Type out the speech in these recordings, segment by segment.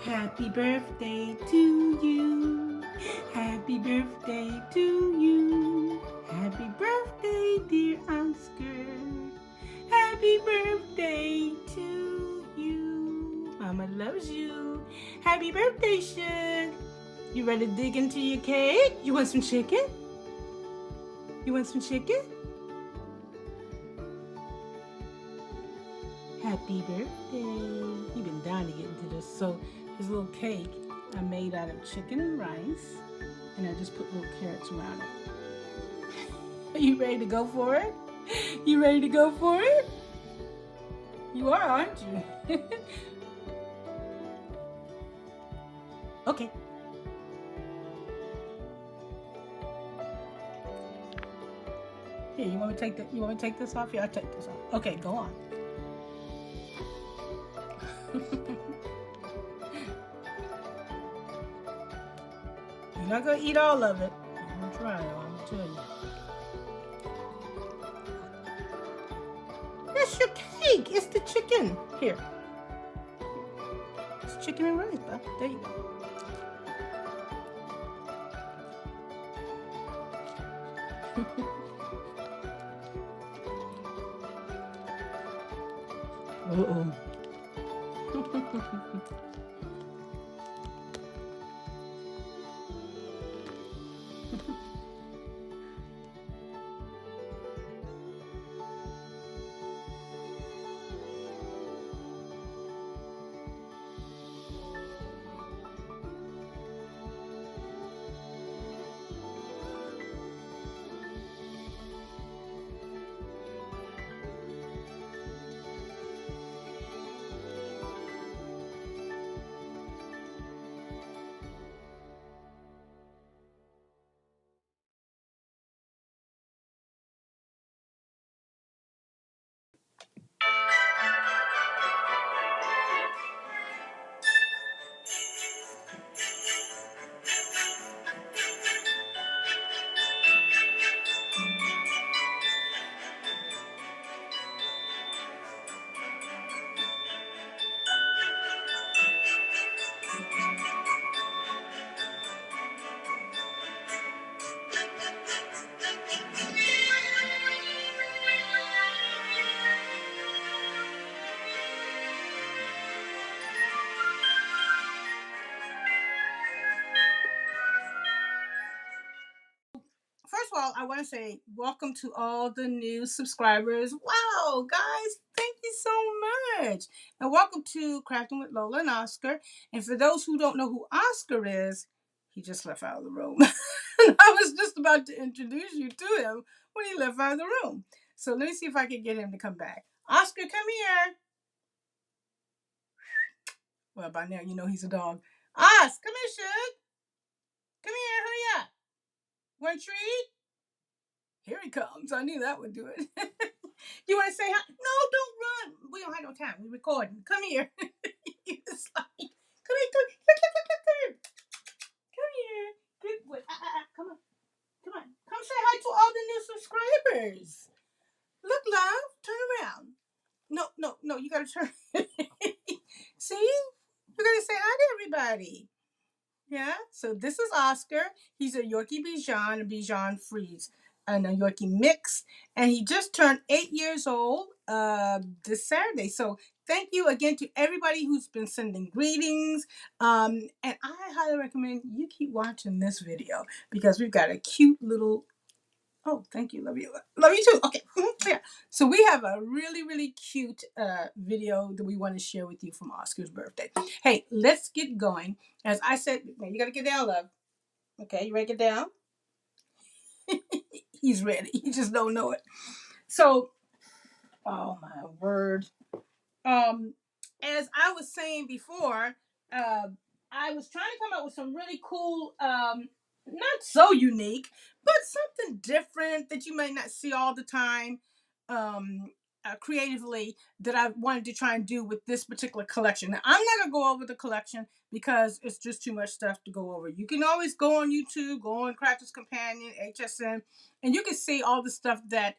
Happy birthday to you. Happy birthday to you. Happy birthday, dear Oscar. Happy birthday to you. Mama loves you. Happy birthday, Shug. You ready to dig into your cake? You want some chicken? You want some chicken? Happy birthday. You've been dying to get into this. So this little cake I made out of chicken and rice, and I just put little carrots around it. Are you ready to go for it? You ready to go for it? You are, aren't you? Okay. Here, you want me to take you want me to take this off? Here, I'll take this off. Okay, go on. You're not gonna eat all of it. I'm gonna try it, I'm gonna tell you. That's your cake. It's the chicken. Here. It's chicken and rice, bud. There you go. Uh-oh. First of all, I want to say welcome to all the new subscribers. Wow, guys, thank you so much. And welcome to Crafting with Lola and Oscar. And for those who don't know who Oscar is, he just left out of the room. I was just about to introduce you to him when he left out of the room. So let me see if I can get him to come back. Oscar, come here. Well, by now you know he's a dog. Oscar, come here, Shug. Come here, hurry up. One treat? Here he comes. I knew that would do it. You want to say hi? No, don't run. We don't have no time. We're recording. Come here. It's like, come here, come here. Come here. Good boy. Come on. Come on. Come say hi to all the new subscribers. Look, love. Turn around. No. You got to turn. See? You're going to say hi to everybody. Yeah, so this is Oscar. He's a Yorkie Bichon, a Bichon Frise, and a Yorkie mix. And he just turned 8 years old this Saturday. So thank you again to everybody who's been sending greetings. And I highly recommend you keep watching this video because we've got a cute little Oh, thank you. Love you. Love you too. Okay. Yeah. So we have a really, really cute video that we want to share with you from Oscar's birthday. Hey, let's get going. As I said, you got to get down, love. Okay, you ready to get down? He's ready. He just don't know it. So, oh my word. Um, as I was saying before, uh, I was trying to come up with some really cool, not so unique, but something different that you may not see all the time, creatively, that I wanted to try and do with this particular collection. Now, I'm not gonna go over the collection because it's just too much stuff to go over. You can always go on YouTube, go on Crafter's Companion, HSN, and you can see all the stuff that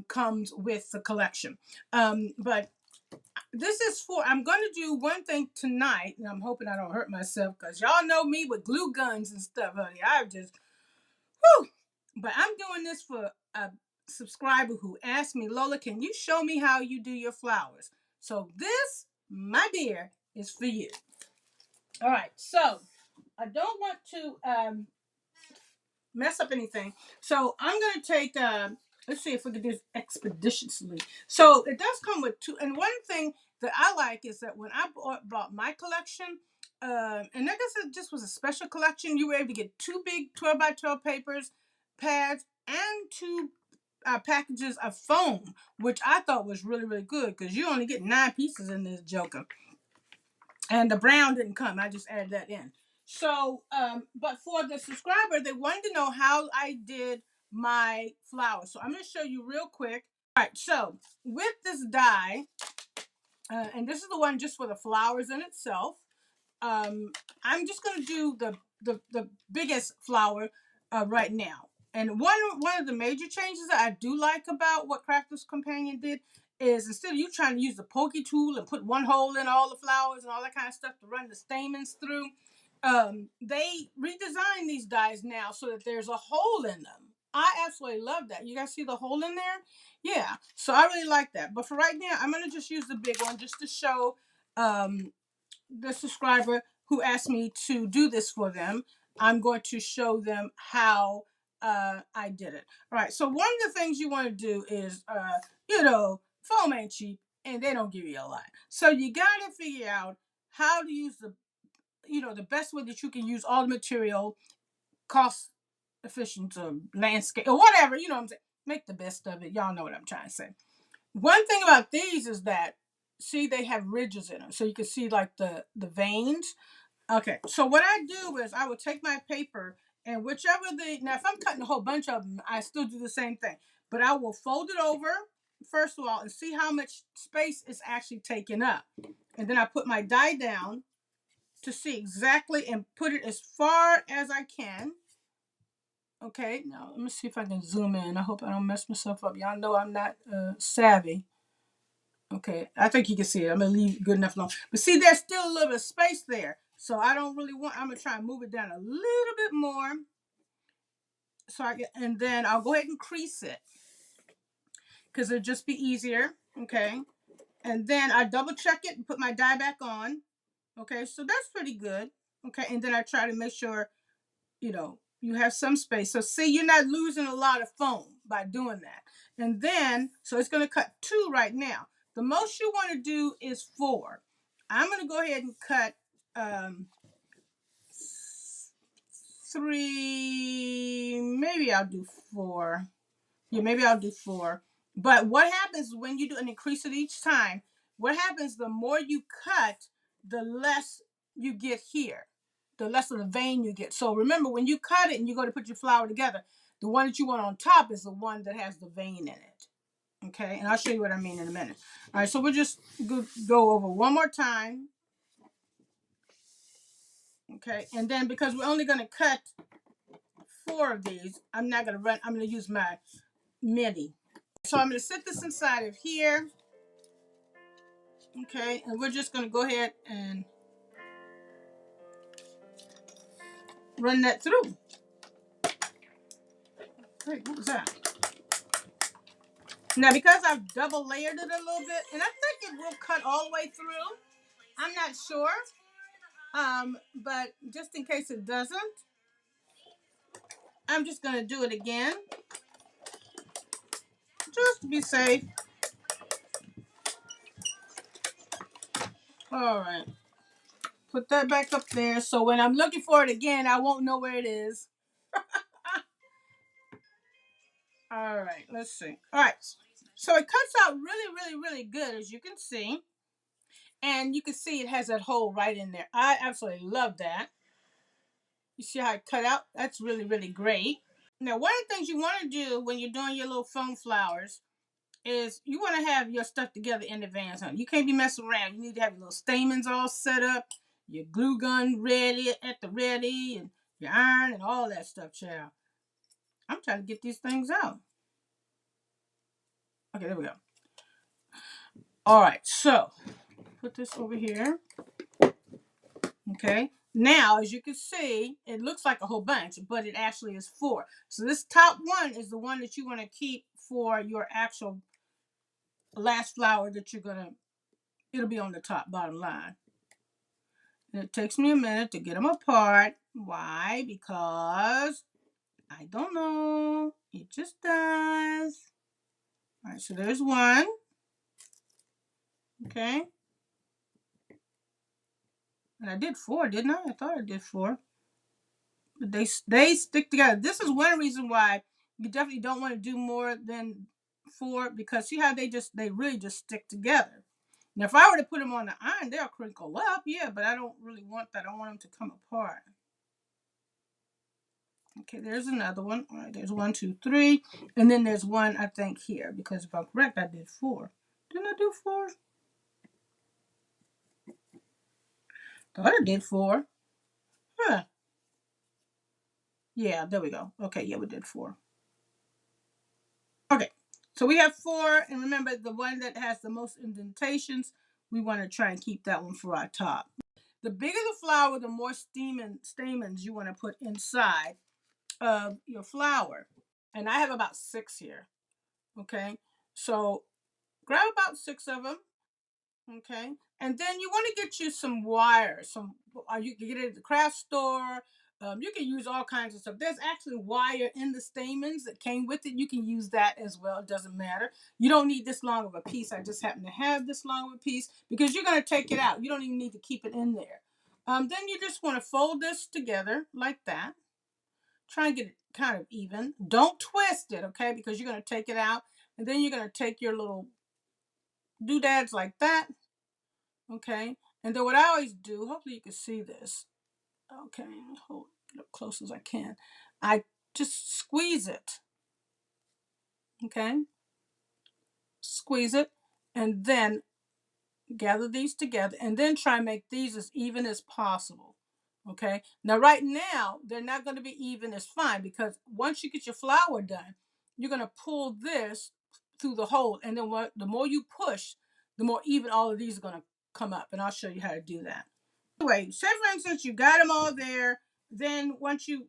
comes with the collection. But this is for, I'm going to do one thing tonight, and I'm hoping I don't hurt myself because y'all know me with glue guns and stuff, honey. I just, whew. But I'm doing this for a subscriber who asked me, Lola, can you show me how you do your flowers? So this, my dear, is for you. All right, so I don't want to mess up anything. So I'm going to take, let's see if we can do this expeditiously. So it does come with two. And one thing that I like is that when I bought my collection, and I guess it just was a special collection, you were able to get two big 12 by 12 papers, pads, and two packages of foam, which I thought was really, really good because you only get 9 pieces in this joker. And the brown didn't come. I just added that in. So, but for the subscriber, they wanted to know how I did my flowers. So I'm going to show you real quick. All right. So with this die, and this is the one just for the flowers in itself. I'm just going to do the biggest flower right now. And one of the major changes that I do like about what Crafter's Companion did is instead of you trying to use the pokey tool and put one hole in all the flowers and all that kind of stuff to run the stamens through, they redesigned these dies now so that there's a hole in them. I absolutely love that. You guys see the hole in there? Yeah. So I really like that. But for right now, I'm going to just use the big one just to show the subscriber who asked me to do this for them. I'm going to show them how I did it. All right. So one of the things you want to do is, foam ain't cheap and they don't give you a lot. So you got to figure out how to use the best way that you can use all the material, cost efficient or landscape or whatever, you know what I'm saying? Make the best of it. Y'all know what I'm trying to say. One thing about these is that, see, they have ridges in them. So you can see like the veins. Okay, so what I do is I will take my paper and now if I'm cutting a whole bunch of them, I still do the same thing. But I will fold it over, first of all, and see how much space is actually taken up. And then I put my die down to see exactly and put it as far as I can. Okay, now let me see if I can zoom in. I hope I don't mess myself up. Y'all know I'm not savvy. Okay, I think you can see it. I'm gonna leave good enough alone. But see, there's still a little bit of space there. So I don't really I'm gonna try and move it down a little bit more. And then I'll go ahead and crease it because it'll just be easier. Okay. And then I double check it and put my die back on. Okay, so that's pretty good. Okay, and then I try to make sure, you have some space. So see, you're not losing a lot of foam by doing that. And then, so it's going to cut 2 right now. The most you want to do is 4. I'm going to go ahead and cut 3. Maybe I'll do 4. Yeah, maybe I'll do 4. But what happens when you do an increase it each time? What happens the more you cut, the less you get here, the less of the vein you get. So remember, when you cut it and you go to put your flower together, the one that you want on top is the one that has the vein in it. Okay, and I'll show you what I mean in a minute. All right, so we'll just go over one more time. Okay, and then because we're only going to cut 4 of these, I'm not going to run. I'm going to use my mini. So I'm going to sit this inside of here. Okay, and we're just going to go ahead and run that through. Wait, what was that? Now, because I've double layered it a little bit, and I think it will cut all the way through. I'm not sure. But just in case it doesn't, I'm just going to do it again. just to be safe. All right. Put that back up there so when I'm looking for it again, I won't know where it is. All right, let's see. All right. So it cuts out really, really, really good, as you can see. And you can see it has that hole right in there. I absolutely love that. You see how it cut out? That's really, really great. Now, one of the things you want to do when you're doing your little foam flowers is you want to have your stuff together in advance. Huh? You can't be messing around. You need to have your little stamens all set up, your glue gun ready at the ready, and your iron and all that stuff, child. I'm trying to get these things out. Okay, there we go. All right, so put this over here. Okay. Now, as you can see, it looks like a whole bunch, but it actually is 4. So this top one is the one that you want to keep for your actual last flower that you're going to, it'll be on the top bottom line. And it takes me a minute to get them apart. Why? Because I don't know. It just does. All right, so there's one. Okay. And I did 4, didn't I? I thought I did 4. But they stick together. This is one reason why you definitely don't want to do more than 4, because see how they really just stick together. Now, if I were to put them on the iron, they'll crinkle up, yeah, but I don't really want that. I want them to come apart. Okay, there's another one. All right, there's 1, 2, 3. And then there's one, I think, here, because if I'm correct, I did 4. Didn't I do 4? Thought I did 4. Huh. Yeah, there we go. Okay, yeah, we did 4. Okay, so we have 4. And remember, the one that has the most indentations, we want to try and keep that one for our top. The bigger the flower, the more stamens you want to put inside of your flower. And I have about 6 here. Okay, so grab about 6 of them. Okay, and then you want to get you some wire. You can get it at the craft store. You can use all kinds of stuff. There's actually wire in the stamens that came with it. You can use that as well. It doesn't matter. You don't need this long of a piece. I just happen to have this long of a piece because you're going to take it out. You don't even need to keep it in there. Then you just want to fold this together like that. Try and get it kind of even. Don't twist it, okay? Because you're going to take it out. And then you're going to take your little doodads like that. Okay. And then what I always do, hopefully you can see this. Okay. Hold it up close as I can. I just squeeze it. Okay. Squeeze it. And then gather these together. And then try and make these as even as possible. Okay. Now, right now, they're not going to be even as fine because once you get your flower done, you're going to pull this through the hole. And then the more you push, the more even all of these are going to come up. And I'll show you how to do that. Anyway, say for instance you got them all there. Then once you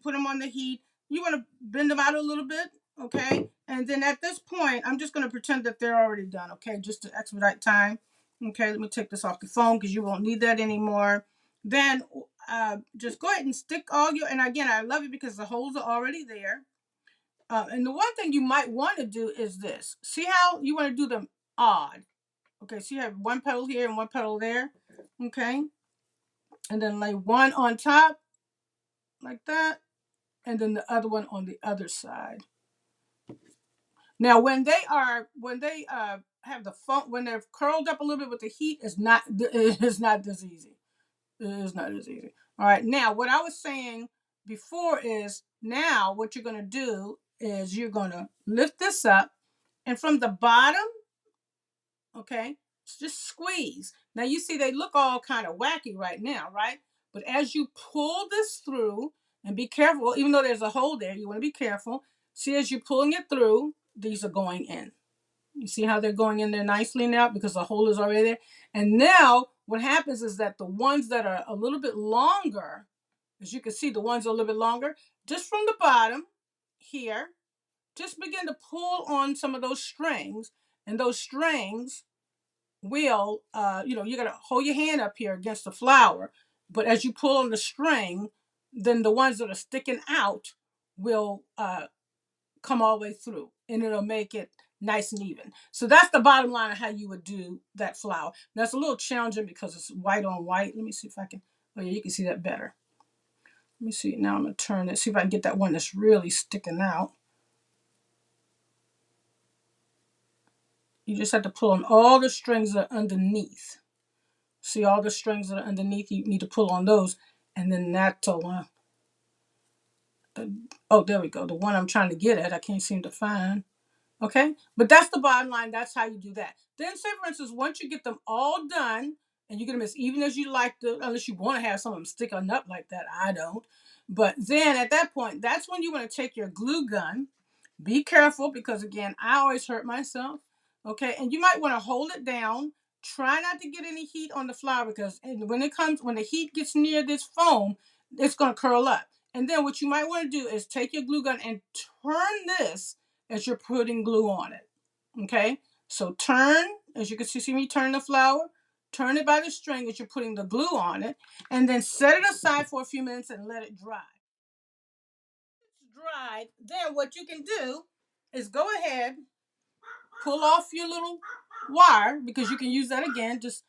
put them on the heat, you want to bend them out a little bit, okay? And then at this point, I'm just going to pretend that they're already done, okay? Just to expedite time. Okay, let me take this off the phone because you won't need that anymore. Then just go ahead and stick all your, and again, I love it because the holes are already there. And the one thing you might want to do is this. See how you want to do them odd. Okay, so you have one petal here and one petal there. Okay. And then lay one on top like that, and then the other one on the other side. Now, when they have the foam, when they're curled up a little bit with the heat, it's not this easy. It is not as easy. All right. Now, what I was saying before is now what you're going to do is you're going to lift this up, and from the bottom, okay, just squeeze. Now you see they look all kind of wacky right now, right? But as you pull this through, and be careful, even though there's a hole there, you want to be careful. See, as you're pulling it through, these are going in. You see how they're going in there nicely now because the hole is already there. And now what happens is that the ones that are a little bit longer, as you can see, the ones are a little bit longer, just from the bottom here, just begin to pull on some of those strings, and those strings will, you got to hold your hand up here against the flower. But as you pull on the string, then the ones that are sticking out will come all the way through, and it'll make it nice and even. So that's the bottom line of how you would do that flower. Now it's a little challenging because it's white on white. Let me see if I can, oh yeah, you can see that better. Let me see, now I'm gonna turn it, see if I can get that one that's really sticking out. You just have to pull on all the strings that are underneath. See all the strings that are underneath, you need to pull on those. And then that's the one. Oh, there we go. The one I'm trying to get at, I can't seem to find. Okay, but that's the bottom line. That's how you do that. Then say, for instance, once you get them all done and you get them as even as you like to, unless you want to have some of them sticking up like that, I don't. But then at that point, that's when you want to take your glue gun. Be careful because again, I always hurt myself. Okay, and you might want to hold it down. Try not to get any heat on the flour because when the heat gets near this foam, it's going to curl up. And then what you might want to do is take your glue gun and turn this as you're putting glue on it. Okay, so turn, as you can see me turn the flour, turn it by the string as you're putting the glue on it, and then set it aside for a few minutes and let it dry. It's dried, then what you can do is go ahead, pull off your little wire because you can use that again. Just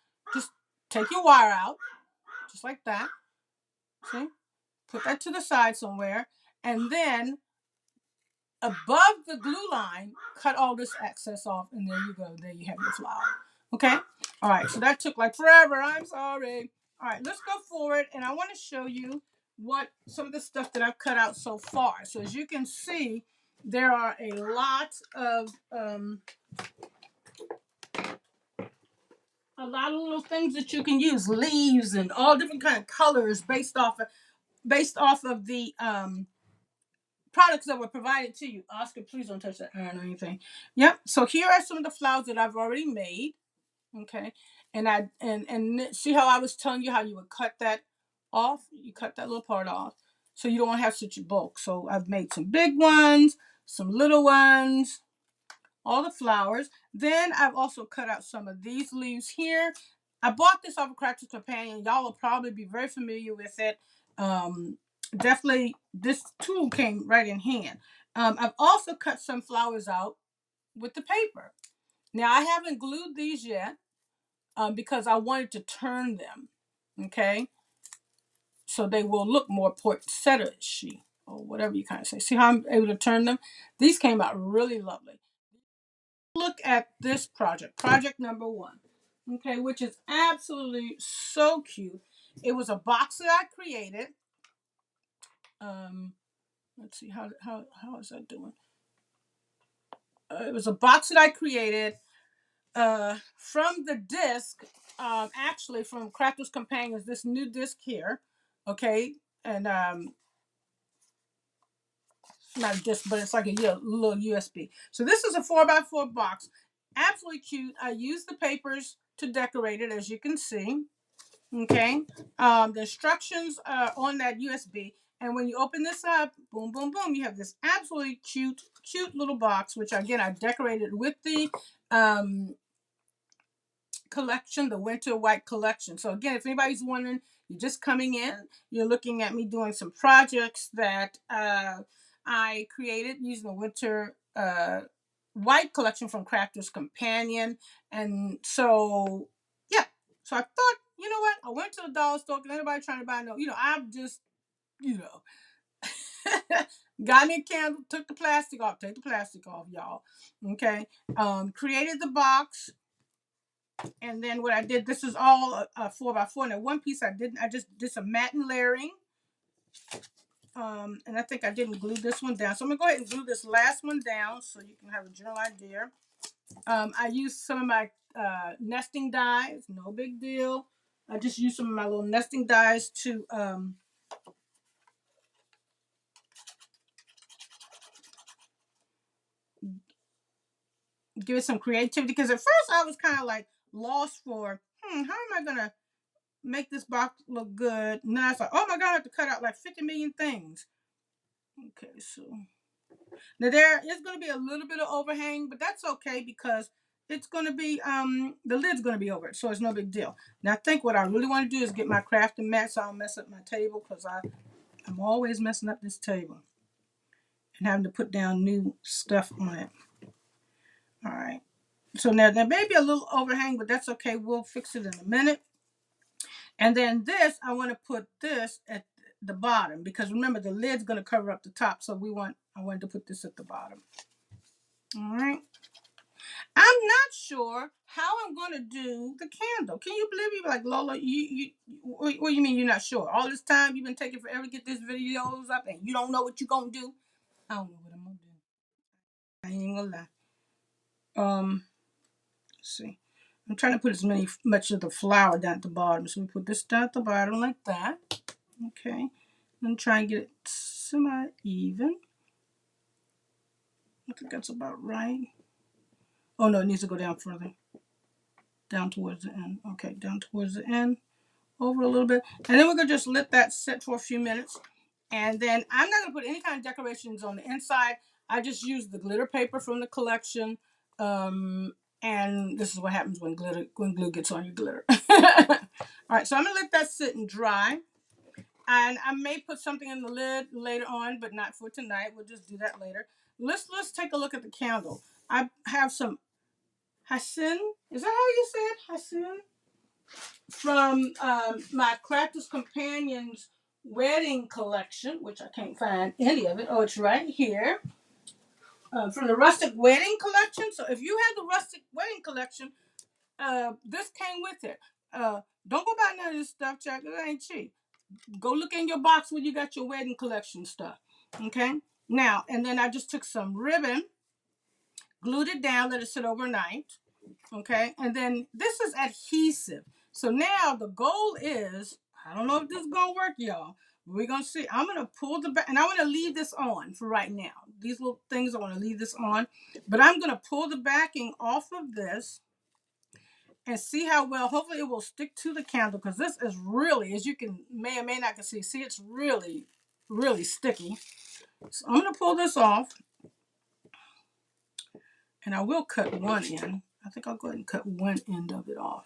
take your wire out, just like that. See, put that to the side somewhere, and then above the glue line, cut all this excess off, and there you go. There you have your flower. Okay? All right, so that took like forever. I'm sorry. All right, let's go forward, and I want to show you what some of the stuff that I've cut out so far. So as you can see, there are a lot of little things that you can use, leaves and all different kind of colors based off of the products that were provided to you. Oscar, please don't touch that iron or anything. Yep. So here are some of the flowers that I've already made. Okay. And see how I was telling you how you would cut that off? You cut that little part off. So you don't have such a bulk. So I've made some big ones, some little ones, all the flowers. Then I've also cut out some of these leaves here. I bought this off of Crafter's Companion. Y'all will probably be very familiar with it. Definitely, this tool came right in hand. I've also cut some flowers out with the paper. Now, I haven't glued these yet because I wanted to turn them, okay? So they will look more poinsettia-ish, or whatever you kind of say. See how I'm able to turn them? These came out really lovely. Look at this project number 1, okay, which is absolutely so cute. It was a box that I created. Let's see how is that doing. It was a box that I created from the disc, actually from Crafter's Companions. This new disc here, okay, and not a disc, but it's like a little USB. So this is a 4x4 box, absolutely cute. I used the papers to decorate it, as you can see. Okay, the instructions are on that USB, and when you open this up, boom, boom, boom, you have this absolutely cute little box, which again I decorated with the collection, the Winter White collection. So again, if anybody's wondering, you're just coming in, you're looking at me doing some projects that I created using the Winter White collection from Crafter's Companion. And so, yeah. So I thought, you know what? I went to the dollar store because anybody trying to buy no, I'm just, got me a candle, took the plastic off, take the plastic off, y'all. Okay. Created the box. And then what I did, this is all a 4x4. Now one piece I just did some matte layering. And I think I didn't glue this one down. So I'm gonna go ahead and glue this last one down so you can have a general idea. I used some of my nesting dies, no big deal. I just used some of my little nesting dies to give it some creativity. Because at first I was kind of like lost for, how am I gonna make this box look good? And then I was like, oh my God, I have to cut out like 50 million things. Okay, so now there is going to be a little bit of overhang, but that's okay because it's going to be the lid's going to be over it, so it's no big deal. Now I think what I really want to do is get my crafting mat so I don't mess up my table, because I'm always messing up this table and having to put down new stuff on it. All right. So now there may be a little overhang, but that's okay. We'll fix it in a minute. And then this, I want to put this at the bottom because remember the lid's going to cover up the top. So I wanted to put this at the bottom. All right. I'm not sure how I'm going to do the candle. Can you believe me? Like, Lola, what do you mean you're not sure? All this time you've been taking forever to get these videos up and you don't know what you're going to do? I don't know what I'm going to do. I ain't going to lie. Let's see. I'm trying to put much of the flour down at the bottom. So we put this down at the bottom like that. Okay. I'm trying to get it semi-even. I think that's about right. Oh no, it needs to go down further. Down towards the end. Okay, down towards the end. Over a little bit. And then we're going to just let that sit for a few minutes. And then I'm not going to put any kind of decorations on the inside. I just use the glitter paper from the collection. And this is what happens when glue gets on your glitter. All right, so I'm going to let that sit and dry. And I may put something in the lid later on, but not for tonight. We'll just do that later. Let's take a look at the candle. I have some Hassin. Is that how you say it? Hassin? From my Crafter's Companions wedding collection, which I can't find any of it. Oh, it's right here. From the Rustic Wedding Collection. So if you have the Rustic Wedding Collection, this came with it. Don't go buy none of this stuff, Chuck. It ain't cheap. Go look in your box where you got your wedding collection stuff. Okay? Now, and then I just took some ribbon, glued it down, let it sit overnight. Okay, and then this is adhesive. So now the goal is, I don't know if this is gonna work, y'all. We're gonna see. I'm gonna pull the back, and I want to leave this on for right now. These little things, I want to leave this on, but I'm gonna pull the backing off of this and see how well. Hopefully, it will stick to the candle because this is really, as you can may or may not can see, it's really, really sticky. So I'm gonna pull this off, and I will cut one end. I think I'll go ahead and cut one end of it off.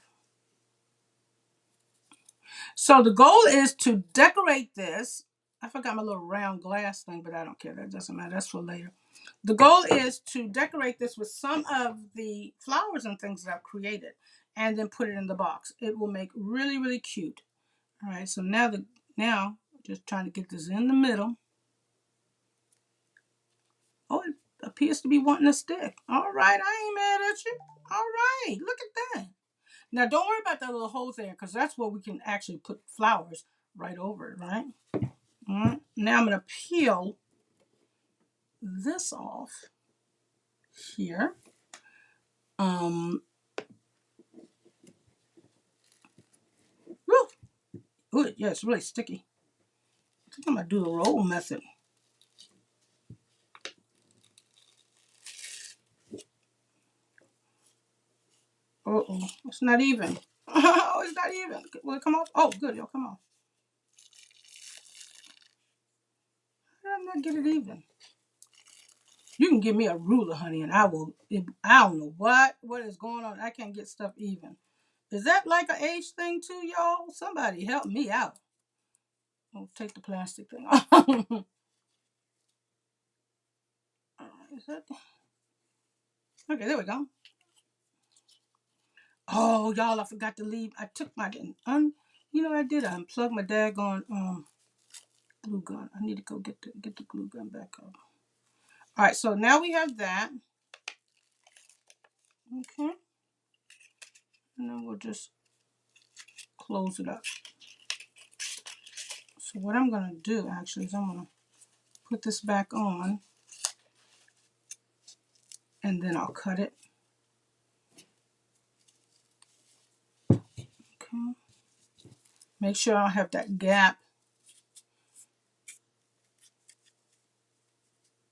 So the goal is to decorate this. I forgot my little round glass thing, but I don't care. That doesn't matter. That's for later. The goal is to decorate this with some of the flowers and things that I've created and then put it in the box. It will make really, really cute. All right, so now just trying to get this in the middle. Oh, it appears to be wanting to stick. All right, I ain't mad at you. All right, look at that. Now, don't worry about that little hole there because that's where we can actually put flowers right over it, right? All right. Now I'm going to peel this off here. Woo, good. Yeah, it's really sticky. I think I'm going to do the roll method. Uh-oh, it's not even. Oh, it's not even. Will it come off? Oh, good, it'll come off. How did I not get it even? You can give me a ruler, honey, and I will. I don't know what is going on. I can't get stuff even. Is that like an age thing too, y'all? Somebody help me out. I'll take the plastic thing off. Is that? Okay, there we go. Oh, y'all, I forgot to leave. I took my I did. I unplugged my daggone glue gun. I need to go get the glue gun back up. All right, so now we have that. Okay, and then we'll just close it up. So what I'm gonna do actually is I'm gonna put this back on, and then I'll cut it. Okay. Make sure I have that gap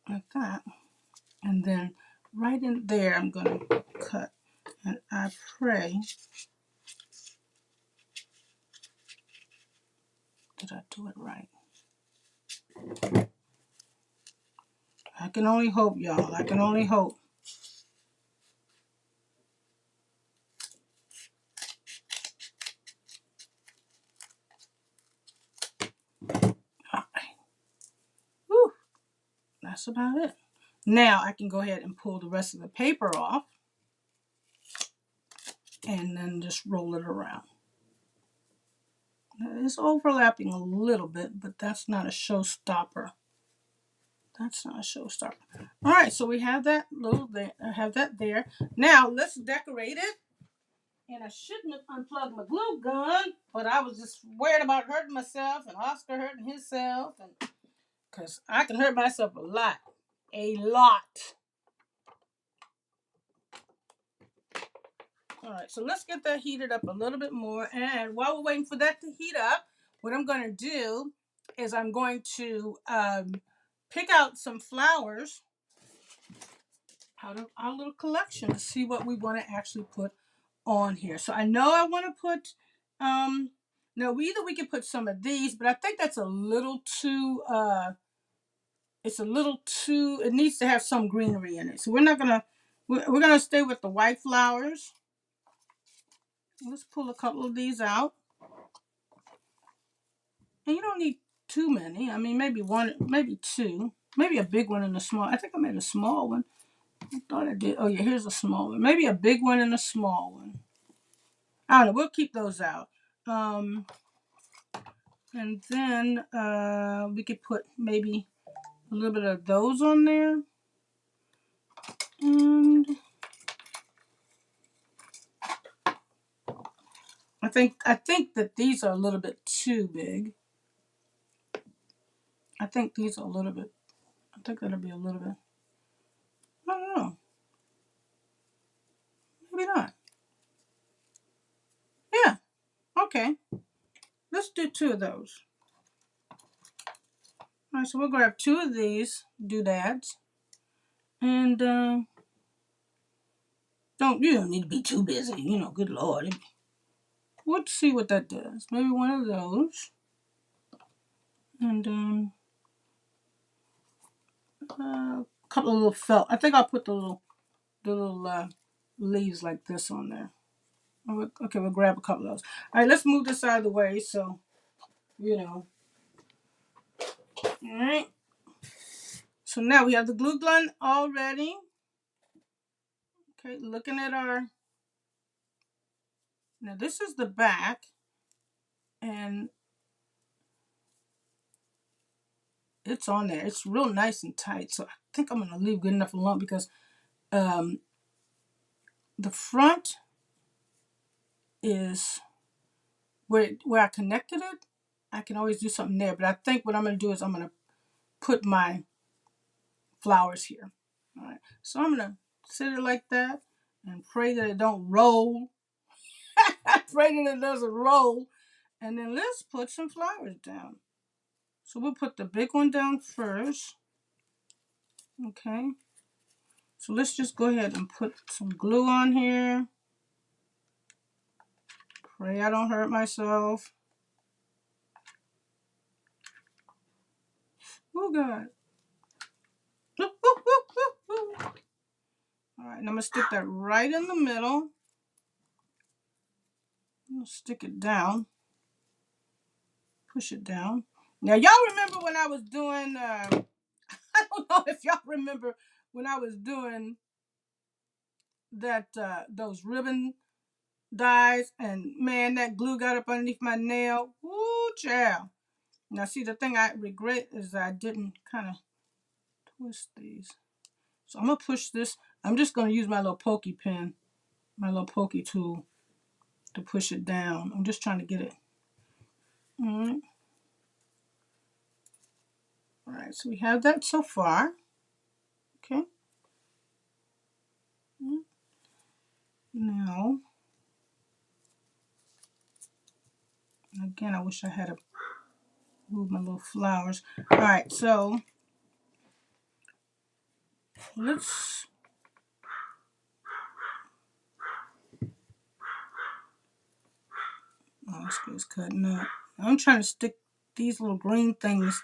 like that. And then right in there, I'm going to cut. And I pray that I do it right. I can only hope, y'all. I can only hope. All right. Whew. That's about it. Now I can go ahead and pull the rest of the paper off. and then just roll it around. It's overlapping a little bit, but that's not a showstopper. That's not a showstopper. All right, so we have that little there. I have that there. Now let's decorate it. And I shouldn't have unplugged my glue gun, but I was just worried about hurting myself and Oscar hurting himself, and because I can hurt myself a lot. All right, so let's get that heated up a little bit more. And while we're waiting for that to heat up, what I'm going to do is I'm going to pick out some flowers out of our little collection to see what we want to actually put on here. So I know I want to put, no, either we can put some of these, but I think that's a little too, it's a little too, it needs to have some greenery in it. So we're not going to, we're going to stay with the white flowers. Let's pull a couple of these out. And you don't need too many. I mean, maybe one, maybe two, maybe a big one and a small. I think I made a small one. I thought I did. Oh yeah, here's a small one. Maybe a big one and a small one. I don't know. We'll keep those out. And then we could put maybe a little bit of those on there. And I think that these are a little bit too big. I think these are a little bit. I think that'll be a little bit. I don't know. Maybe not. Yeah. Okay. Let's do two of those. All right, so we'll grab two of these doodads, and you don't need to be too busy, Good Lord, let's see what that does. Maybe one of those, and a couple of little felt. I think I'll put the little leaves like this on there. Okay, we'll grab a couple of those. All right, let's move this out of the way so All right. So now we have the glue gun all ready. Okay, looking at our. Now this is the back, and it's on there. It's real nice and tight. So I think I'm going to leave good enough alone because the front is where I connected it. I can always do something there. But I think what I'm going to do is I'm going to put my flowers here. All right. So I'm going to sit it like that and pray that it don't roll. I pray that it doesn't roll. And then let's put some flowers down. So we'll put the big one down first. Okay. So let's just go ahead and put some glue on here. Pray I don't hurt myself. Oh, God. All right, and I'm going to stick that right in the middle. I'm going to stick it down. Push it down. Now, y'all remember when I was doing, I don't know if y'all remember when I was doing that, those ribbon dies, and man, that glue got up underneath my nail. Woo, child. Now, see, the thing I regret is I didn't kind of twist these. So I'm going to push this. I'm just going to use my little pokey pen, my little pokey tool to push it down. I'm just trying to get it. All right. All right, so we have that so far. Okay. Now, again, I wish I had moved my little flowers. All right, so let's. Oh, this is cutting up. I'm trying to stick these little green things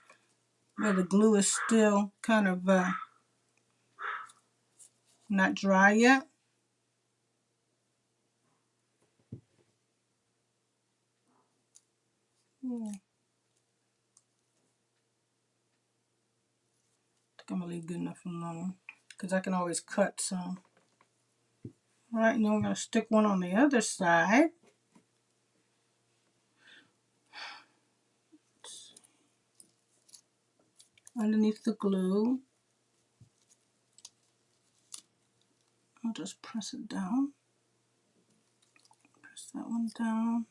where the glue is still kind of not dry yet. Yeah. I think I'm gonna leave good enough alone because I can always cut some. All right, now we're going to stick one on the other side. Underneath the glue. I'll just press it down. Press that one down.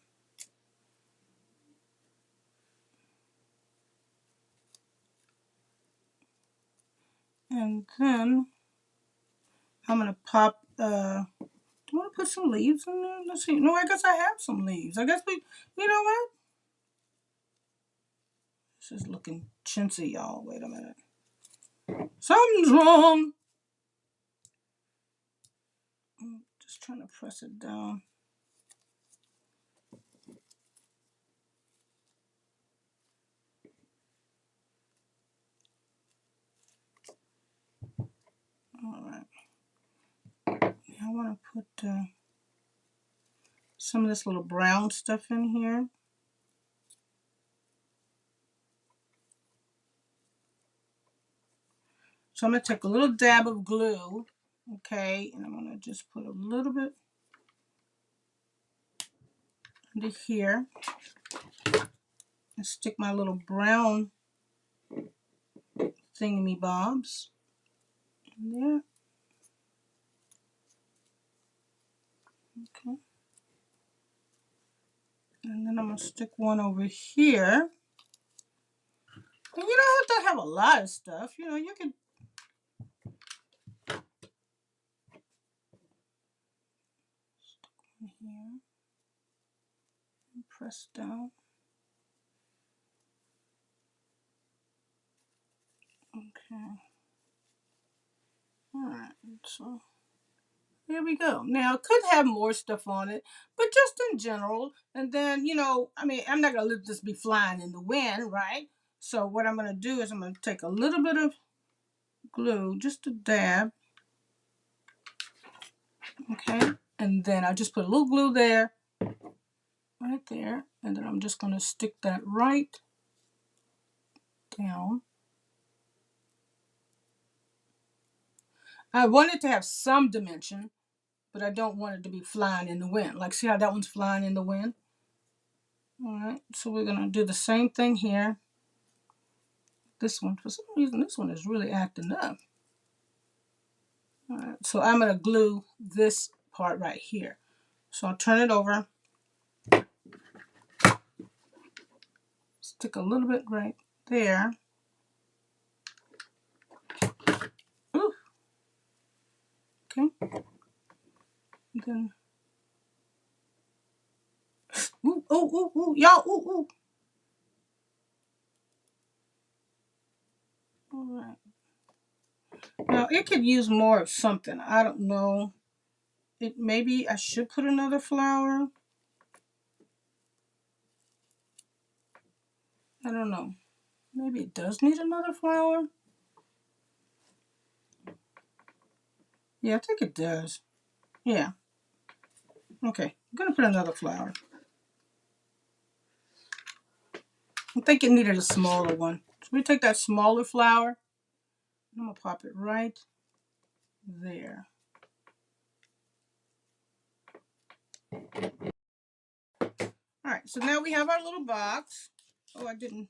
And then I'm going to pop, do I want to put some leaves in there? Let's see. No, I guess I have some leaves. I guess you know what? This is looking chintzy, y'all. Wait a minute. Something's wrong. I'm just trying to press it down. All right. Now I want to put some of this little brown stuff in here. So I'm going to take a little dab of glue, okay, and I'm going to just put a little bit under here and stick my little brown thingamybobs in there. Okay. And then I'm going to stick one over here. And you don't have to have a lot of stuff. You know, you can stick one here and press down. Okay. All right. So there we go. Now, it could have more stuff on it, but just in general. And then, you know, I mean, I'm not going to let this be flying in the wind, right? So what I'm going to do is I'm going to take a little bit of glue, just a dab. Okay. And then I just put a little glue there, right there. And then I'm just going to stick that right down. I want it to have some dimension, but I don't want it to be flying in the wind. Like, see how that one's flying in the wind? All right, so we're going to do the same thing here. This one, for some reason, this one is really acting up. All right, so I'm going to glue this part right here. So I'll turn it over. Stick a little bit right there. Ooh. Okay. And then, ooh, ooh, ooh, ooh, y'all, ooh, ooh. All right. Now it could use more of something. I don't know. Maybe I should put another flower. I don't know. Maybe it does need another flower. Yeah, I think it does. Yeah. Okay, I'm gonna put another flower. I think it needed a smaller one. So we take that smaller flower. I'm gonna pop it right there. All right, so now we have our little box. Oh, I didn't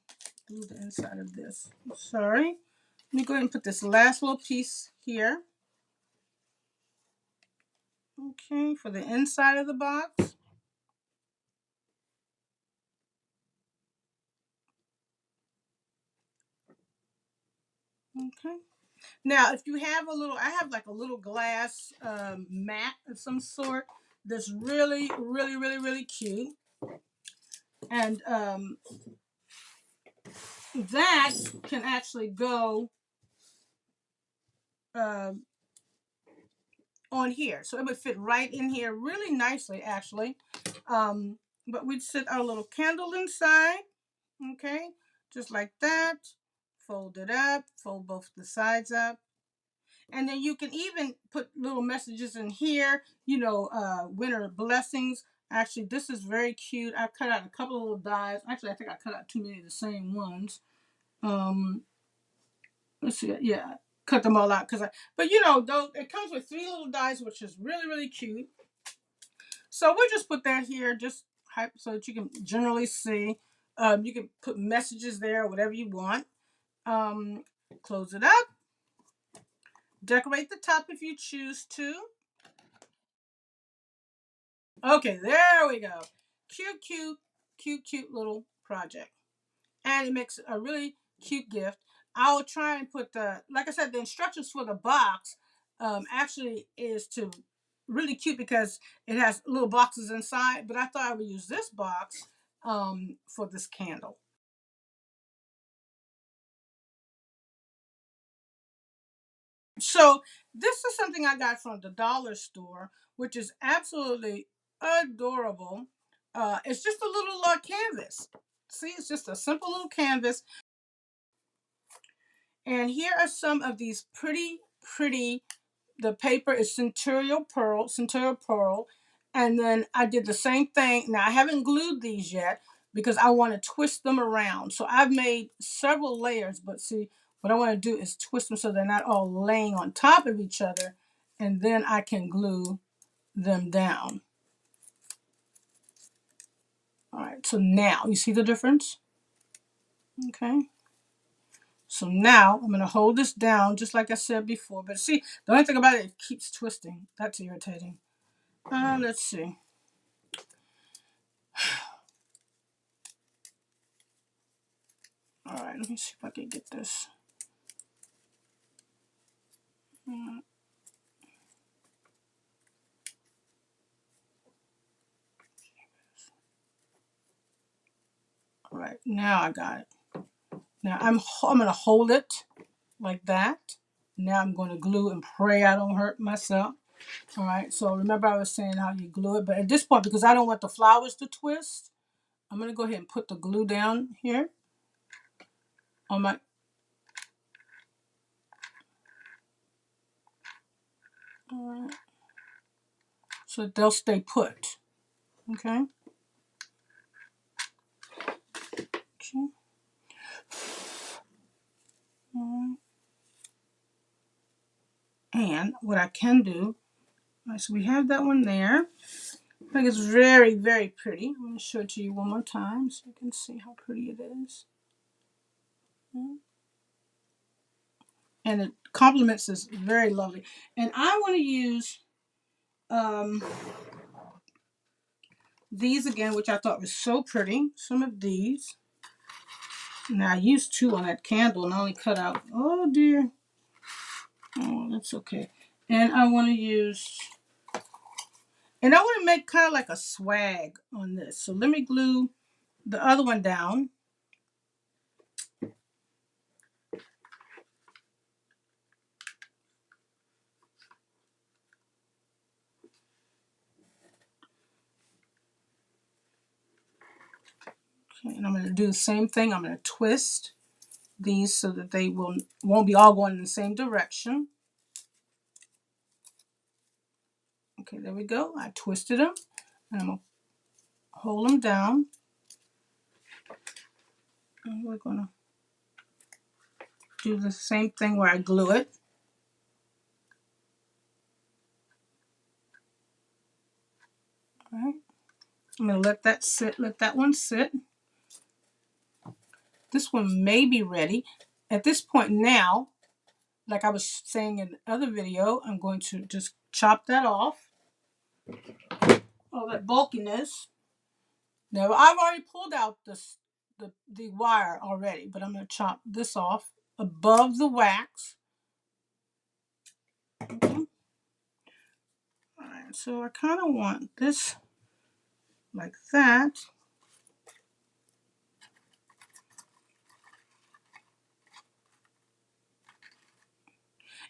glue the inside of this. I'm sorry. Let me go ahead and put this last little piece here. Okay, for the inside of the box. Okay. Now, if you have a little, I have like a little glass mat of some sort that's really, really, really, really cute. And that can actually go on here. So it would fit right in here really nicely, actually. But we'd sit our little candle inside, okay? Just like that. Fold it up, fold both the sides up. And then you can even put little messages in here, you know, winter blessings. Actually, this is very cute. I cut out a couple of little dies. Actually, I think I cut out too many of the same ones. Let's see. Yeah. cut them all out but you know, though it comes with 3 little dies, which is really really cute. So we'll just put that here, just so that you can generally see. You can put messages there, whatever you want. Um, Close it up. Decorate the top if you choose to. Okay, there we go. Cute, cute, cute, cute little project. And it makes a really cute gift. I'll try and put like I said, the instructions for the box actually is to really cute because it has little boxes inside. But I thought I would use this box for this candle. So this is something I got from the dollar store, which is absolutely adorable. It's just a little canvas. See, it's just a simple little canvas. And here are some of these pretty, pretty. The paper is Centurial Pearl. And then I did the same thing. Now I haven't glued these yet because I want to twist them around. So I've made several layers, but see, what I want to do is twist them so they're not all laying on top of each other. And then I can glue them down. All right, so now you see the difference? Okay. So now I'm going to hold this down just like I said before. But see, the only thing about it keeps twisting. That's irritating. Let's see. All right, let me see if I can get this. All right, now I got it. Now I'm going to hold it like that. Now I'm going to glue and pray I don't hurt myself. All right, so remember I was saying how you glue it, but at this point, because I don't want the flowers to twist, I'm going to go ahead and put the glue down here on my. All right, so they'll stay put. Okay. Okay. All right. And what I can do, all right, so we have that one there. I think it's very, very pretty. I'm going to show it to you one more time so you can see how pretty it is. And it complements this very lovely. And I want to use these again, which I thought was so pretty. Some of these. Now I used 2 on that candle and I only cut out. Oh dear. Oh, that's okay. And I want to use. And I want to make kind of like a swag on this. So let me glue the other one down. Okay, and I'm going to do the same thing. I'm going to twist these so that they won't be all going in the same direction. Okay, there we go. I twisted them. And I'm going to hold them down. And we're going to do the same thing where I glue it. All right. I'm going to let that sit, let that one sit. This one may be ready. At this point now, like I was saying in the other video, I'm going to just chop that off. All that bulkiness. Now I've already pulled out the wire already, but I'm going to chop this off above the wax. Okay. All right, so I kind of want this like that.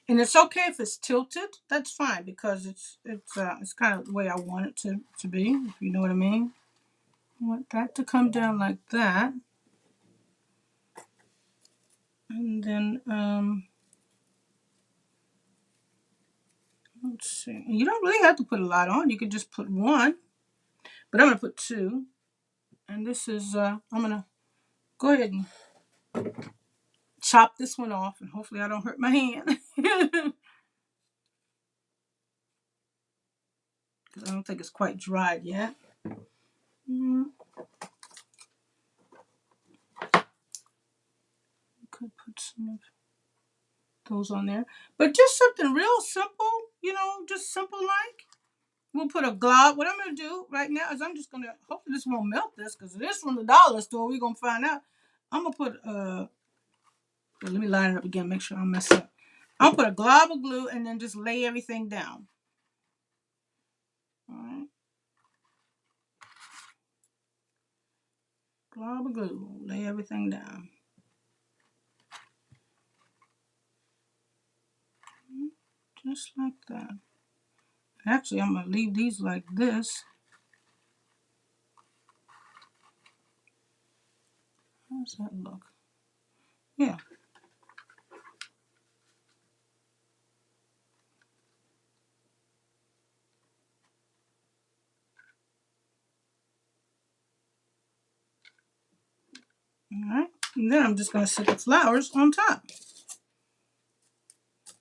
And it's okay if it's tilted. That's fine because it's kind of the way I want it to be, if you know what I mean. I want that to come down like that. And then let's see. You don't really have to put a lot on. You could just put 1. But I'm gonna put 2. And this is I'm gonna go ahead and chop this one off, and hopefully I don't hurt my hand. Because I don't think it's quite dried yet. Could put some of those on there. But just something real simple, just simple like. We'll put a glob. What I'm going to do right now is I'm just going to, hopefully this won't melt this because it is from the dollar store. We're going to find out. I'm going to put, let me line it up again, make sure I don't mess up. I'll put a glob of glue and then just lay everything down. All right. Glob of glue, lay everything down. Just like that. Actually, I'm going to leave these like this. How does that look? Yeah. All right. And then I'm just going to stick the flowers on top.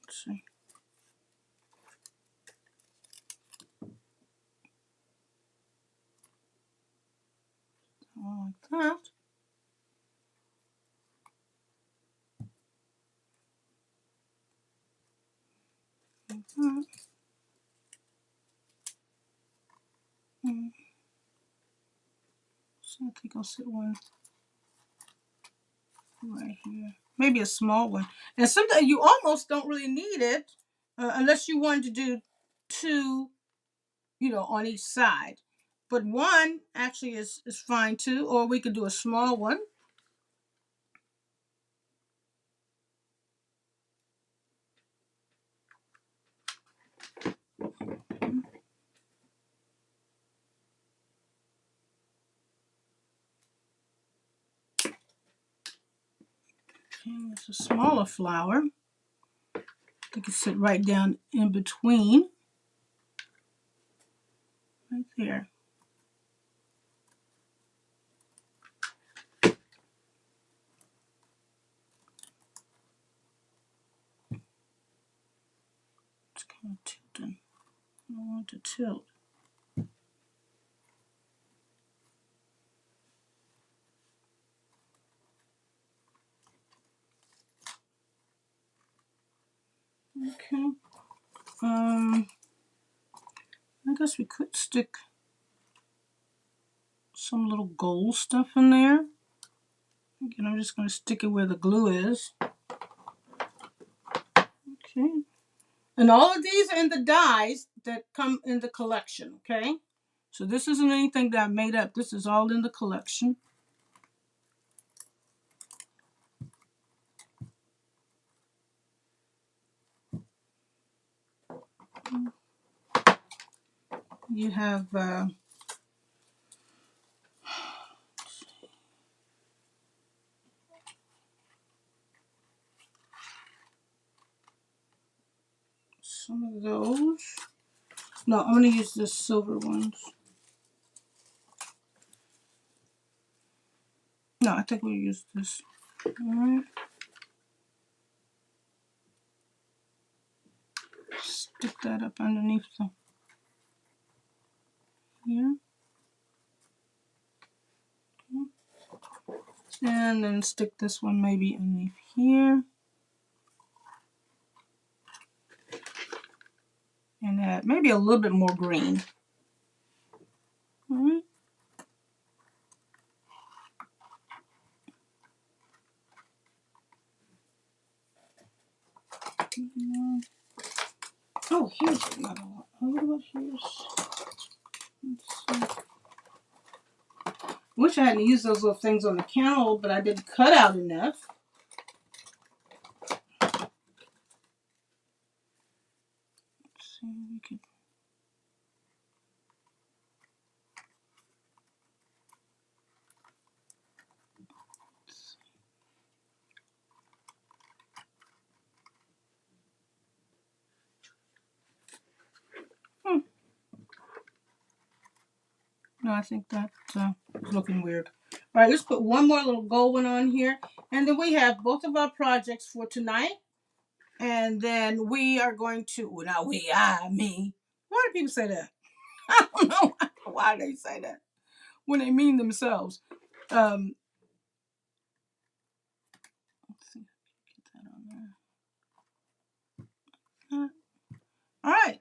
Let's see. Like that. So I think I'll sit one right here. Maybe a small one. And sometimes you almost don't really need it unless you wanted to do two, on each side. But one actually is fine too, or we could do a small one. Okay, it's a smaller flower. They can sit right down in between. Right there. It's kind of tilting. I don't want to tilt. Okay. I guess we could stick some little gold stuff in there. Again, I'm just going to stick it where the glue is. Okay. And all of these are in the dies that come in the collection, okay? So this isn't anything that I made up. This is all in the collection. You have some of those. No, I'm going to use the silver ones. No, I think we'll use this. All right. Stick that up underneath the here. And then stick this one maybe underneath here. And add maybe a little bit more green. All right. Oh, here's another one. What about here's? Let's see. Wish I hadn't used those little things on the counter, but I didn't cut out enough. Let's see, we could. No, I think that's looking weird. All right, let's put one more little gold one on here. And then we have both of our projects for tonight. And then we are going to, well, not we, me. Why do people say that? I don't know why they say that when they mean themselves. Let's see, get that on there. All right,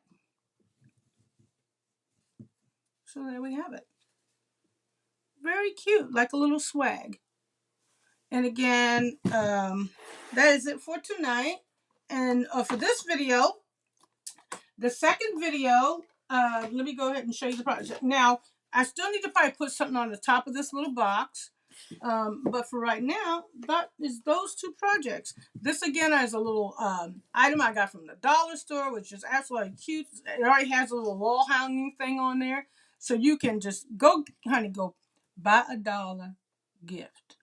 so there we have it. Very cute, like a little swag. And again, that is it for tonight. And for this video, the second video, let me go ahead and show you the project. Now, I still need to probably put something on the top of this little box. But for right now, that is those two projects. This again is a little item I got from the dollar store, which is absolutely cute. It already has a little wall hanging thing on there. So you can just go, honey, go buy a dollar gift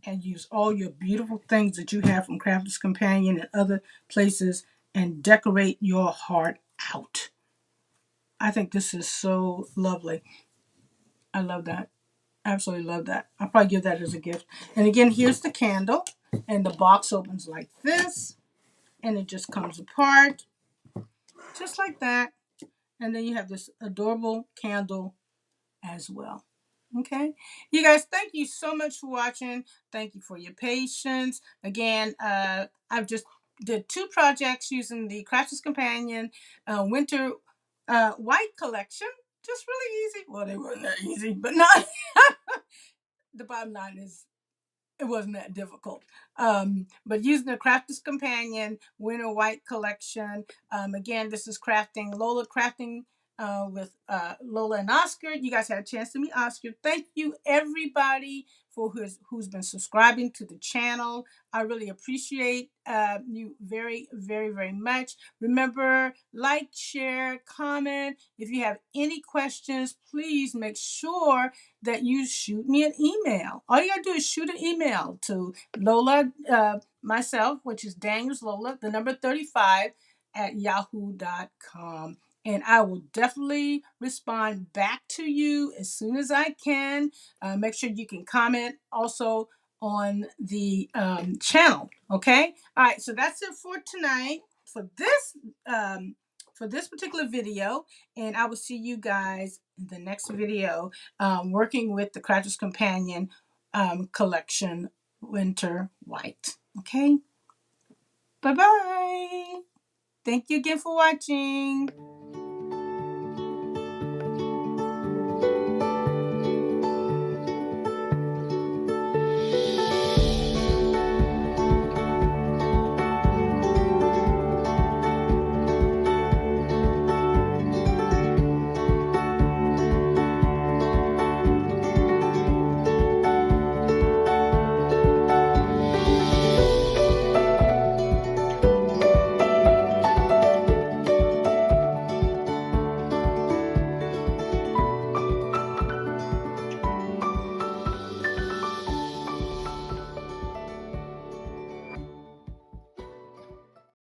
and use all your beautiful things that you have from Crafter's Companion and other places and decorate your heart out. I think this is so lovely. I love that. Absolutely love that. I'll probably give that as a gift. And again, here's the candle. And the box opens like this. And it just comes apart. Just like that. And then you have this adorable candle as well. Okay. You guys, thank you so much for watching. Thank you for your patience. Again, I've just did two projects using the Crafter's Companion Winter White Collection. Just really easy. Well, they weren't that easy, but not. The bottom line is it wasn't that difficult. But using the Crafter's Companion Winter White Collection. Again, this is crafting Lola crafting with Lola and Oscar. You guys had a chance to meet Oscar. Thank you everybody for who's been subscribing to the channel. I really appreciate you very, very, very much. Remember, like, share, comment. If you have any questions, please make sure that you shoot me an email. All you gotta do is shoot an email to Lola, myself, which is Daniels Lola, the number 35 at yahoo.com. And I will definitely respond back to you as soon as I can. Make sure you can comment also on the channel. Okay. All right. So that's it for tonight for this particular video. And I will see you guys in the next video working with the Crafter's Companion collection Winter White. Okay. Bye-bye. Thank you again for watching.